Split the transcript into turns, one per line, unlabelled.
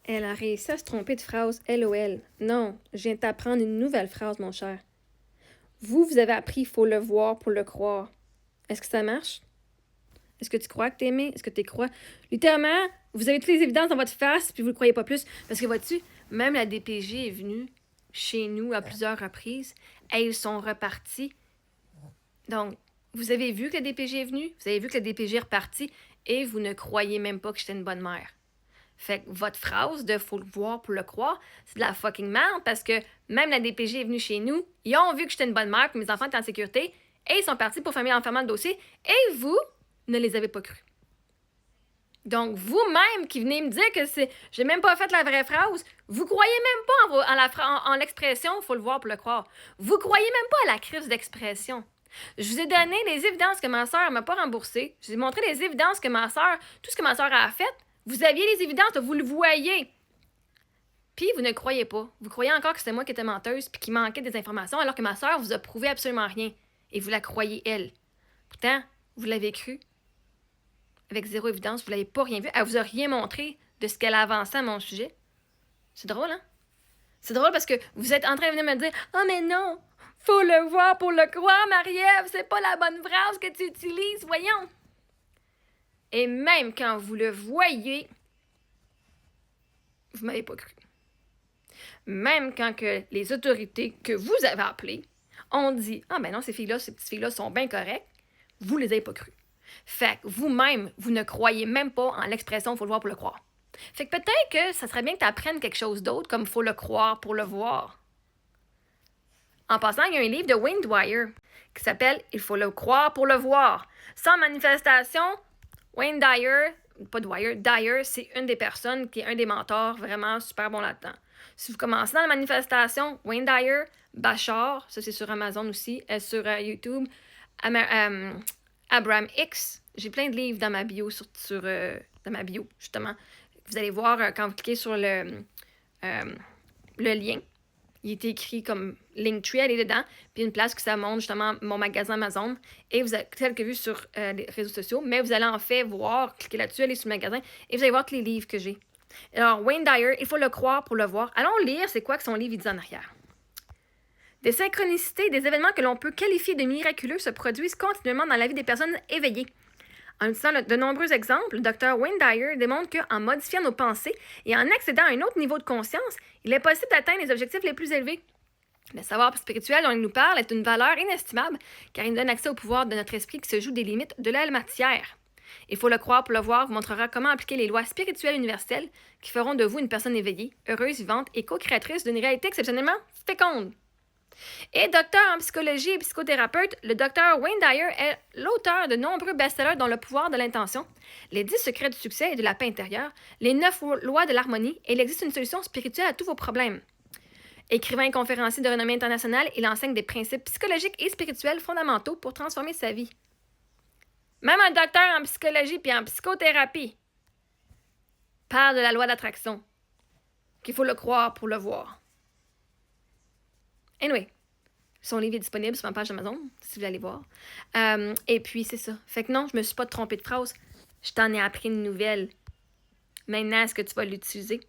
Elle a réussi à se tromper de phrase, LOL. Non, je viens de t'apprendre une nouvelle phrase, mon cher. Vous avez appris, il faut le voir pour le croire. Est-ce que ça marche? Est-ce que tu crois que t'es aimé? Est-ce que tu crois? Littéralement, vous avez toutes les évidences dans votre face, puis vous ne le croyez pas plus. Parce que vois-tu, même la DPG est venue chez nous à plusieurs reprises et ils sont repartis. Donc, vous avez vu que la DPG est venue, vous avez vu que la DPG est repartie et vous ne croyez même pas que j'étais une bonne mère. Fait que votre phrase de faut le voir pour le croire, c'est de la fucking merde parce que même la DPG est venue chez nous, ils ont vu que j'étais une bonne mère, que mes enfants étaient en sécurité et ils sont partis pour fermer l'enfermement le dossier et vous ne les avez pas cru. Donc, vous-même qui venez me dire que c'est. J'ai même pas fait la vraie phrase, vous croyez même pas en l'expression, faut le voir pour le croire. Vous croyez même pas à la crise d'expression. Je vous ai donné les évidences que ma soeur m'a pas remboursées. Je vous ai montré les évidences que ma soeur, tout ce que ma soeur a fait. Vous aviez les évidences, vous le voyez. Puis vous ne croyez pas. Vous croyez encore que c'était moi qui étais menteuse puis qui manquait des informations alors que ma soeur vous a prouvé absolument rien. Et vous la croyez, elle. Pourtant, vous l'avez cru. Avec zéro évidence, vous l'avez pas rien vu. Elle vous a rien montré de ce qu'elle avançait à mon sujet. C'est drôle, hein? C'est drôle parce que vous êtes en train de venir me dire « Oh, mais non! Faut le voir pour le croire, Marie-Ève! C'est pas la bonne phrase que tu utilises, voyons! » Et même quand vous le voyez, vous m'avez pas cru. Même quand que les autorités que vous avez appelées ont dit « Ah, ben non, ces petites filles-là sont bien correctes », vous les avez pas crues. Fait que vous-même, vous ne croyez même pas en l'expression « faut le voir pour le croire ». Fait que peut-être que ça serait bien que tu apprennes quelque chose d'autre comme « faut le croire pour le voir ». En passant, il y a un livre de Wayne Dwyer qui s'appelle « Il faut le croire pour le voir ». Sans manifestation, Wayne Dyer, pas Dwyer, Dyer, c'est une des personnes qui est un des mentors vraiment super bon là-dedans. Si vous commencez dans la manifestation, Wayne Dyer, Bachar, ça c'est sur Amazon aussi, sur YouTube, Abraham Hicks, j'ai plein de livres dans ma bio, dans ma bio, justement. Vous allez voir quand vous cliquez sur le lien. Il est écrit comme Linktree, elle est dedans, puis une place que ça montre justement mon magasin Amazon. Et vous avez, tel que vu sur les réseaux sociaux, mais vous allez en fait voir, cliquez là-dessus, aller sur le magasin, et vous allez voir tous les livres que j'ai. Alors, Wayne Dyer, il faut le croire pour le voir. Allons lire c'est quoi que son livre dit en arrière. Des synchronicités, des événements que l'on peut qualifier de miraculeux se produisent continuellement dans la vie des personnes éveillées. En utilisant de nombreux exemples, le Dr. Wayne Dyer démontre qu'en modifiant nos pensées et en accédant à un autre niveau de conscience, il est possible d'atteindre les objectifs les plus élevés. Le savoir spirituel dont il nous parle est une valeur inestimable car il nous donne accès au pouvoir de notre esprit qui se joue des limites de la matière. Il faut le croire pour le voir vous montrera comment appliquer les lois spirituelles universelles qui feront de vous une personne éveillée, heureuse, vivante et co-créatrice d'une réalité exceptionnellement féconde. Et docteur en psychologie et psychothérapeute, le docteur Wayne Dyer est l'auteur de nombreux best-sellers dont Le pouvoir de l'intention, Les 10 secrets du succès et de la paix intérieure, Les 9 lois de l'harmonie et Il existe une solution spirituelle à tous vos problèmes. Écrivain et conférencier de renommée internationale, il enseigne des principes psychologiques et spirituels fondamentaux pour transformer sa vie. Même un docteur en psychologie et en psychothérapie parle de la loi d'attraction, qu'il faut le croire pour le voir. Anyway, son livre est disponible sur ma page Amazon, si vous voulez aller voir. Et puis, c'est ça. Fait que non, je me suis pas trompée de phrase. Je t'en ai appris une nouvelle. Maintenant, est-ce que tu vas l'utiliser?